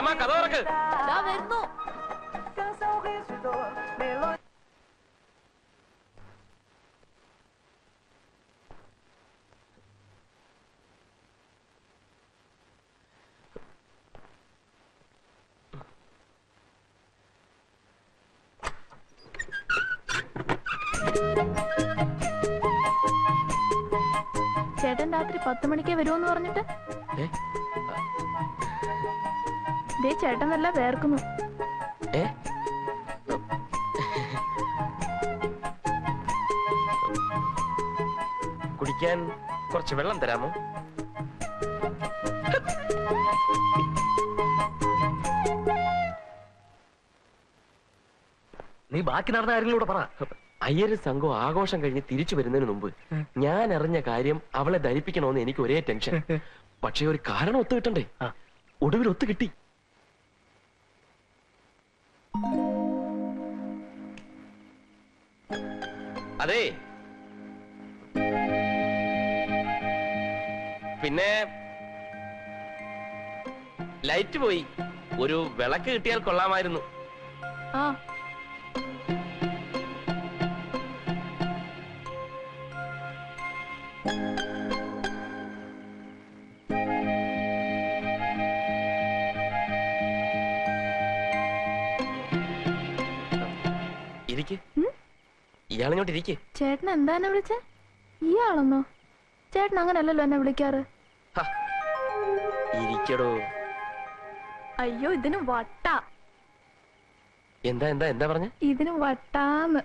രാമ കഥ തുറക്ക്. വരുന്നു. ചേട്ടൻ രാത്രി 10 മണിക്കേ വരുമെന്ന് പറഞ്ഞിട്ട് ചേട്ടൻ നല്ല വേർക്കുന്നു. കുടിക്കാൻ കുറച്ച് വെള്ളം തരാമോ? നീ ബാക്കി നടന്ന കാര്യങ്ങളൂടെ പറ. അയ്യര് സംഘം ആഘോഷം കഴിഞ്ഞ് തിരിച്ചു വരുന്നതിന് മുമ്പ് ഞാൻ അറിഞ്ഞ കാര്യം അവളെ ധരിപ്പിക്കണമെന്ന് എനിക്ക് ഒരേ ടെൻഷൻ. പക്ഷെ ഒരു കാരണം ഒത്തു കിട്ടണ്ടേ? ഒടുവിൽ ഒത്തു കിട്ടി. അതെ, പിന്നെ ലൈറ്റ് പോയി. ഒരു വിളക്ക് കിട്ടിയാൽ കൊള്ളാമായിരുന്നു. ഇയാളിങ്ങോട്ട് ഇരിക്കേ. ചേട്ടൻ എന്താ എന്നെ വിളിച്ചേ? ഇയാളെന്നോ? ചേട്ടൻ അങ്ങനല്ലല്ലോ എന്നെ വിളിക്കാറ്. ഇരിക്കടോ. അയ്യോ, ഇതിന് വട്ട. എന്താ എന്താ എന്താ പറഞ്ഞ? ഇതിന് വട്ടാന്ന്.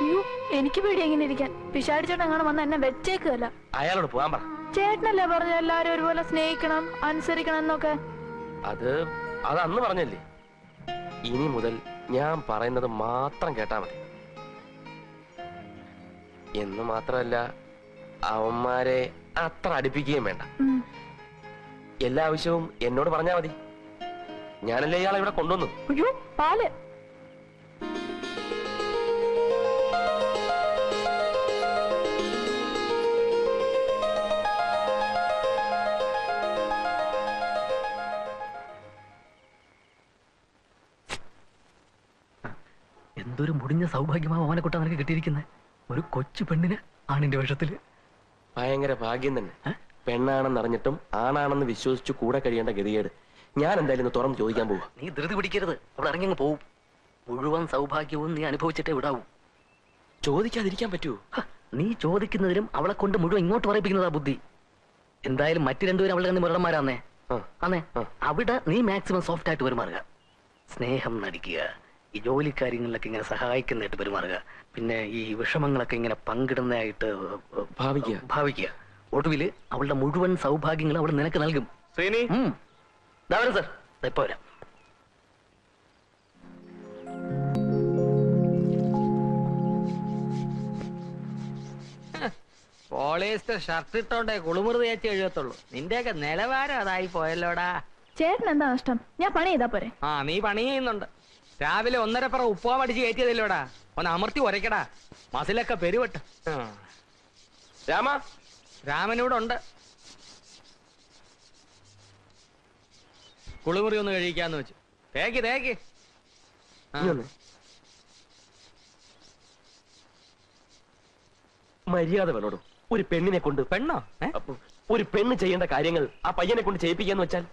അയ്യോ, എനിക്ക് പേടി എങ്ങനെ ഇരിക്കാൻ. പിശാടി ചേട്ടൻ അങ്ങനെ വന്ന എന്നെ വെച്ചേക്കല്ല. അയാളോട് പോകാൻ പറ. ചേട്ടനല്ലേ പറഞ്ഞ എല്ലാരും ഒരുപോലെ സ്നേഹിക്കണം, അനുസരിക്കണം എന്നൊക്കെ. അത് അന്ന് പറഞ്ഞല്ലേ. ഇനി മുതൽ ഞാൻ പറയുന്നത് മാത്രം കേട്ടാ മതി. എന്ന് മാത്രമല്ല, അവന്മാരെ അത്ര അടുപ്പിക്കുകയും വേണ്ട. എല്ലാ ആവശ്യവും എന്നോട് പറഞ്ഞാ മതി. ഞാനല്ലേ ഇയാളെ ഇവിടെ കൊണ്ടുവന്നു. അയ്യോ, പാല്. എന്തൊരു മുടിഞ്ഞ സൗഭാഗ്യമാ ഓനെക്കുട്ട നിനക്ക് കിട്ടിയിരിക്കുന്നത്. ഒരു കൊച്ചു പെണ്ണിന് ആണിന്റെ വേഷത്തില്. ഭയങ്കര ഭാഗ്യം തന്നെ. പെണ്ണാണെന്നറിഞ്ഞിട്ടും ആണാണെന്ന് വിശ്വസിച്ചു കൂടെ കഴിയേണ്ട ഗതികേട്. ഞാൻ എന്തായാലും തുറന്ന് ചോദിക്കാൻ പോവാ. നീ ധൃതി പിടിക്കരുത്. അവിടെ ഇറങ്ങി പോവും. മുഴുവൻ സൗഭാഗ്യവും നീ അനുഭവിച്ചിട്ടേ വിടാവൂ. ചോദിക്കാതിരിക്കാൻ പറ്റുമോ? നീ ചോദിക്കുന്നതിലും അവളെ കൊണ്ട് മുഴുവൻ ഇങ്ങോട്ട് പറയിപ്പിക്കുന്നതാ ബുദ്ധി. എന്തായാലും മറ്റു രണ്ടുപേരും അവളുടെ കണ്ണിൽ മുരടന്മാരാന്നേ. അന്നേ അവിടെ നീ മാക്സിമം സോഫ്റ്റ് ആയിട്ട് പെരുമാറുക. സ്നേഹം നടിക്കുക. ഈ ജോലി കാര്യങ്ങളിലൊക്കെ ഇങ്ങനെ സഹായിക്കുന്നതായിട്ട് പെരുമാറുക. പിന്നെ ഈ വിഷമങ്ങളൊക്കെ ഇങ്ങനെ പങ്കിടുന്നതായിട്ട് ഭാവിക്കുക. ഒടുവില് അവളുടെ മുഴുവൻ സൗഭാഗ്യങ്ങളും അവൾ നിനക്ക് നൽകും. വരാം സർ, ഇപ്പൊ വരാം. പോളിസ്റ്റർ ഷർട്ട് ഇട്ടോണ്ടേ കുളിമുറി തേച്ച് എഴുതത്തുള്ളൂ. നിന്റെയൊക്കെ നിലവാരം അതായി പോയല്ലോടാ. ചേട്ടൻ എന്താ നഷ്ടം? ഞാൻ പണി ചെയ്താ പോരെ? നീ പണി ചെയ്യുന്നുണ്ട്. രാവിലെ 1.5 ഉപ്പുവാ അടിച്ച് കയറ്റിയതല്ലോടാ. ഒന്ന് അമർത്തി ഉരയ്ക്കടാ. മസിലൊക്കെ പെരുവട്ട്. രാമനോടുണ്ട്. കുളിമുറി ഒന്ന് കഴിക്കാന്ന് വെച്ചു. തേക്ക് മര്യാദ വേണോടും. ഒരു പെണ്ണിനെ കൊണ്ട് ഒരു പെണ്ണ് ചെയ്യേണ്ട കാര്യങ്ങൾ ആ പയ്യനെ കൊണ്ട് ചെയ്യിപ്പിക്കാന്ന് വെച്ചാൽ,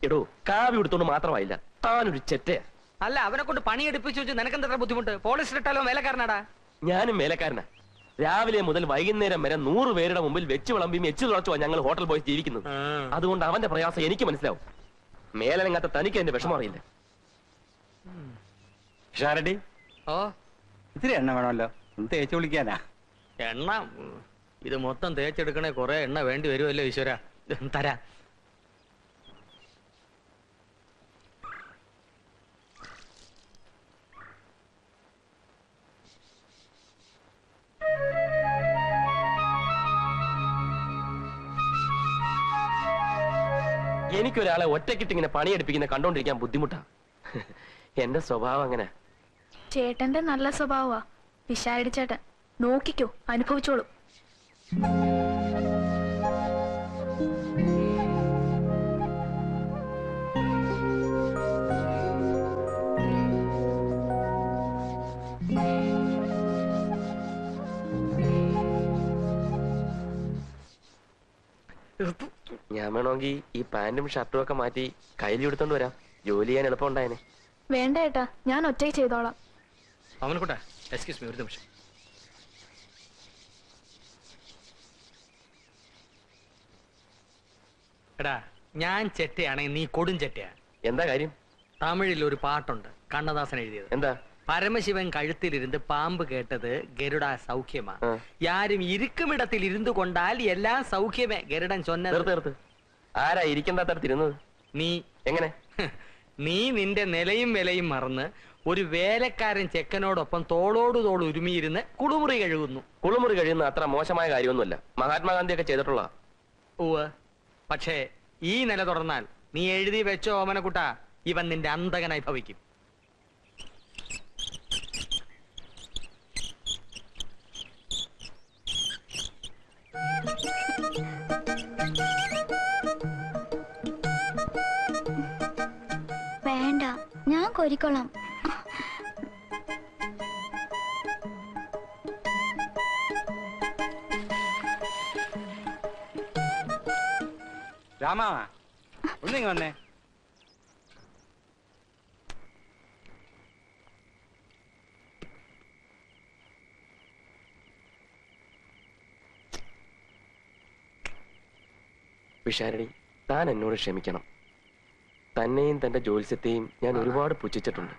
എടോ കാവ്യ എടുത്തോണ്ട് മാത്രമായില്ല, താനൊരു ചെറ്റയാ. അല്ല, അവനെ കൊണ്ട് പണിയെടുപ്പിച്ചു വെച്ച് നിനക്കെന്താ ബുദ്ധിമുട്ട്? പോളിസ്റ്റർ ഇട്ടാലോ വേലക്കാരനാടാ. ഞാനും വേലക്കാരനാ. രാവിലെ മുതൽ വൈകുന്നേരം വരെ 100 പേരുടെ മുമ്പിൽ വെച്ച് വിളമ്പിയും എച്ചു തുളച്ചുവാ ഞങ്ങൾ ഹോട്ടൽ ബോയ്സ് ജീവിക്കുന്നത്. അതുകൊണ്ട് അവന്റെ പ്രയാസം എനിക്ക് മനസ്സിലാവും. മേലനങ്ങാത്ത തനിക്ക് എന്റെ വിഷമം അറിയില്ല. ഷാരടി, ഇത്തിരി എണ്ണ വേണമല്ലോ. ഒന്ന് തേച്ച് വിളിക്കാനാ. എണ്ണ ഇത് മൊത്തം തേച്ചെടുക്കണേ കുറെ എണ്ണ വേണ്ടി വരുമല്ലോ ഈശ്വര. തരാ. എനിക്കൊരാളെ ഒറ്റക്കിട്ടിങ്ങനെ പണിയെടുപ്പിക്കുന്ന കണ്ടോണ്ടിരിക്കാൻ ബുദ്ധിമുട്ടാ. എന്റെ സ്വഭാവം അങ്ങനെ. ചേട്ടന്റെ നല്ല സ്വഭാവമാ പിശാരടി ചേട്ടൻ. നോക്കിക്കോ, അനുഭവിച്ചോളൂ. വേണമെങ്കിൽ ഈ പാന്റും ഷർട്ടും ഒക്കെ മാറ്റി കയ്യിൽ എടുത്തോണ്ട് വരാം. ജോലി ചെയ്യാൻ എളുപ്പം ഉണ്ടായനെ. വേണ്ട ഏട്ടാ, ഞാൻ ഒറ്റയ്ക്ക് ചെയ്തോളാം. അവനക്കൂട്ടെ, എക്സ്ക്യൂസ് മീ, ഒരു നിമിഷം. എടാ, ഞാൻ ചെറ്റയാണെങ്കിൽ നീ കൊടും ചെറ്റയാ. എന്താ കാര്യം? തമിഴിൽ ഒരു പാട്ടുണ്ട്, കണ്ണദാസൻ എഴുതിയത്. എന്താ? പരമശിവൻ കഴുത്തിലിരുന്ന് പാമ്പ് കേട്ടത് ഗരുഡ സൗഖ്യമാ, യാരും ഇരിക്കുമിടത്തിൽ ഇരുന്നു കൊണ്ടാൽ എല്ലാം സൗഖ്യമേ. ഗരുഡൻ ചൊന്നത്. ആരാ ഇരിക്കേണ്ട തരത്തിരുന്നത്? നീ. എങ്ങനെ? നീ നിന്റെ നിലയും വിലയും മറന്ന് ഒരു വേലക്കാരൻ ചെക്കനോടൊപ്പം തോളോട് തോൾ ഉരുമിയിരുന്ന് കുളിമുറി കഴുകുന്നു. കുളിമുറി കഴിയുന്ന അത്ര മോശമായ കാര്യമൊന്നുമല്ല. മഹാത്മാഗാന്ധിയൊക്കെ ചെയ്തിട്ടുള്ള. ഉവ്വ്. പക്ഷേ ഈ നില തുടർന്നാൽ നീ എഴുതി വെച്ചോ ഓമനക്കുട്ട, ഇവൻ നിന്റെ അന്തകനായി ഭവിക്കും. വേണ്ട, ഞാൻ കോരിക്കോളാം. രാമാ, ഒന്നിങ്ങ വന്നേ. വിശാരടി, താൻ എന്നോട് ക്ഷമിക്കണം. തന്നെയും തന്റെ ജോത്സ്യത്തെയും ഞാൻ ഒരുപാട് പുച്ഛിച്ചിട്ടുണ്ട്.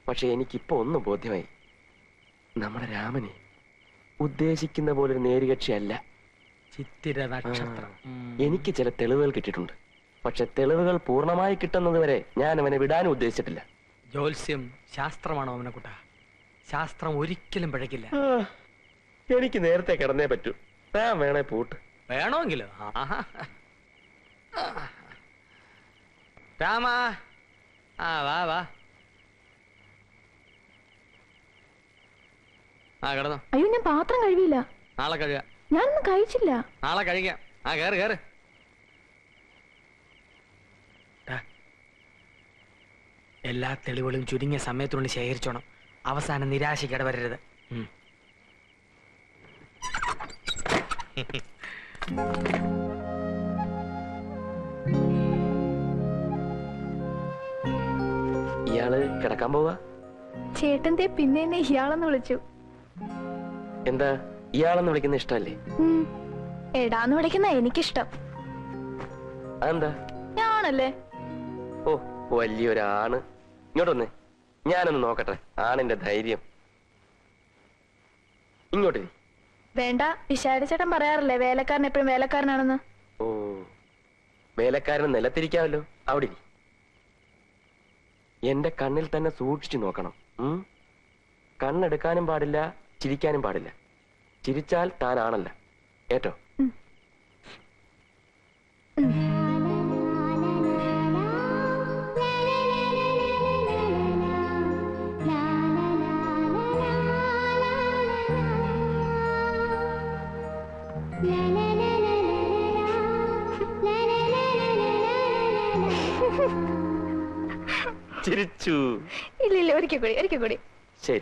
പക്ഷെ എനിക്കിപ്പോ ഒന്ന് ബോധ്യമായി. നമ്മുടെ രാമനെ ഉദ്ദേശിക്കുന്ന പോലൊരു നേരികക്ഷിയല്ല. ചിത്തിര നക്ഷത്രം. എനിക്ക് ചില തെളിവുകൾ കിട്ടിയിട്ടുണ്ട്. പക്ഷെ തെളിവുകൾ പൂർണ്ണമായി കിട്ടുന്നത് വരെ ഞാൻ അവനെ വിടാനും ഉദ്ദേശിച്ചിട്ടില്ല. ജ്യോത്സ്യം ശാസ്ത്രമാണോ ഓമനക്കുട്ട? ശാസ്ത്രം ഒരിക്കലും പിഴക്കില്ല. എനിക്ക് നേരത്തെ കിടന്നേ പറ്റൂ. താൻ വേണേ പൂട്ട്. വേണമെങ്കിലോ? രാമാ, ആ വാ വാ. ആ കിടന്നോ. അയ്യോ, ഞാൻ പാത്രം കഴുകിയില്ല. നാളെ കഴുകാം. ഞാനൊന്നും കഴിച്ചില്ല. നാളെ കഴിക്കാം. ആ കേറ് കേറ്. എല്ലാ തെളിവുകളും ചുരുങ്ങിയ സമയത്തിനുള്ളിൽ ശേഖരിച്ചോണം. അവസാനം നിരാശയ്ക്ക് ഇടവരരുത്. ഇയാള് കിടക്കാൻ പോവാ? ചേട്ടന്റെ പിന്നെ എന്നെ ഇയാളെന്ന് വിളിച്ചു. എന്താ ഇയാളെന്ന് വിളിക്കുന്ന ഇഷ്ടല്ലേ? എടാന്ന് വിളിക്കുന്ന എനിക്കിഷ്ടം. അതെന്താ? ഞാണല്ലേ? ഓ, വലിയൊരാണ്. ഇങ്ങോട്ടൊന്ന് ഞാനൊന്ന് നോക്കട്ടെ ആണിന്റെ ധൈര്യം. ഇങ്ങോട്ട്. വേണ്ട, വിശാരിച്ചേട്ടൻ പറയാറില്ലേ വേലക്കാരൻ എപ്പോഴും വേലക്കാരനാണെന്ന്. ഓ, വേലക്കാരന് നിലത്തിരിക്കാമല്ലോ. അവിടെ എന്റെ കണ്ണിൽ തന്നെ സൂക്ഷിച്ചു നോക്കണം. കണ്ണെടുക്കാനും പാടില്ല, ചിരിക്കാനും പാടില്ല. ചിരിച്ചാൽ താനാണല്ല. ഏറ്റോ? ചിരിച്ചു. ഇല്ല, ഒരിക്കൽ കൂടി. ശരി.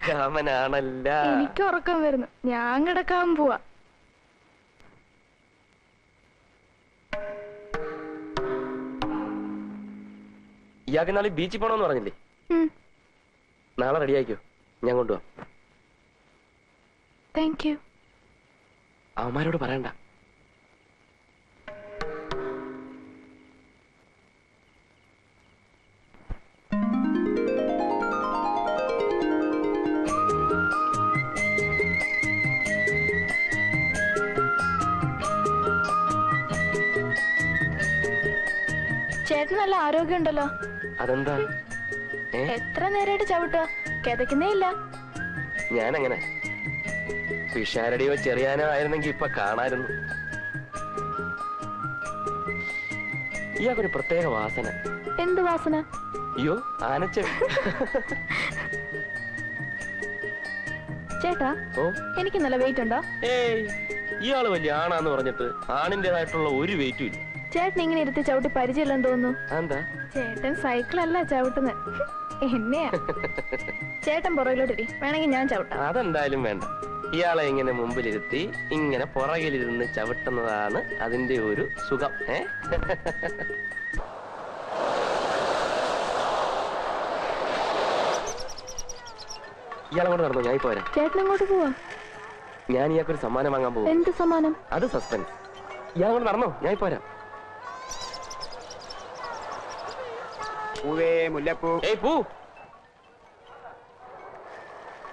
രാമനാണല്ല. എനിക്ക് ഉറക്കം വരുന്നു. ഞാൻ കിടക്കാൻ പോവാ. ഇയാൾക്ക് നാളെ ബീച്ചിൽ പോണോന്ന് പറഞ്ഞില്ലേ? നാളെ റെഡിയാക്കോ, ഞാൻ കൊണ്ടുപോവാം. Thank you. അവന്മാരോട് പറയണ്ട. ചേട്ടന് നല്ല ആരോഗ്യമുണ്ടല്ലോ. അതെന്താ? എത്ര നേരമായിട്ട് ചവിട്ടുക? കിതക്കുന്നേ ഇല്ല. ഞാനങ്ങനെ പിഷാരടിയോ ചെറിയാനോ ആയിരുന്നെങ്കിൽ ഇപ്പൊ കാണായിരുന്നു. ഇയാൾക്കൊരു പ്രത്യേക വാസന. എന്ത് വാസന? അയ്യോ, ആനച്ച. ചേട്ടാ, ഓ, എനിക്ക് നല്ല വെയിറ്റ് ഉണ്ടോ? ഏയ്, ഇയാള് വലിയ ആണാന്ന് പറഞ്ഞിട്ട് ആണിന്റേതായിട്ടുള്ള ഒരു വെയിറ്റും ഇല്ല. ചേട്ടൻ ഇങ്ങനെ ഇരുത്തി ചവിട്ടി പരിചയമില്ലെന്ന് തോന്നുന്നു. എന്താ ചേട്ടൻ സൈക്കിളല്ല ചവിട്ടുന്നത്, എന്നെയാ. ചേട്ടൻ പുറകിലോട്ടിരി, വേണമെങ്കിൽ ഞാൻ ചവിട്ടാം. അതെന്തായാലും വേണ്ട. ഇയാളെ ഇങ്ങനെ മുമ്പിലിരുത്തി ഇങ്ങനെ പുറകിലിരുന്ന് ചവിട്ടുന്നതാണ് അതിന്റെ ഒരു സുഖം. ഇയാളെ കൊണ്ട് നടന്നു, ഞാൻ ഇപ്പൊ വരാം. ചേട്ടൻ എങ്ങോട്ട് പോവാ? ഞാൻ ഇയാൾക്കൊരു സമ്മാനം വാങ്ങാൻ പോകും. എന്ത് സമ്മാനം? അത് സസ്പെൻസ്. ഇയാൾ കൊണ്ട് നടന്നോ, ഞാൻ ഇപ്പൊ വരാം. പൂവേ മുല്ലപ്പൂ. ഏയ് പൂ.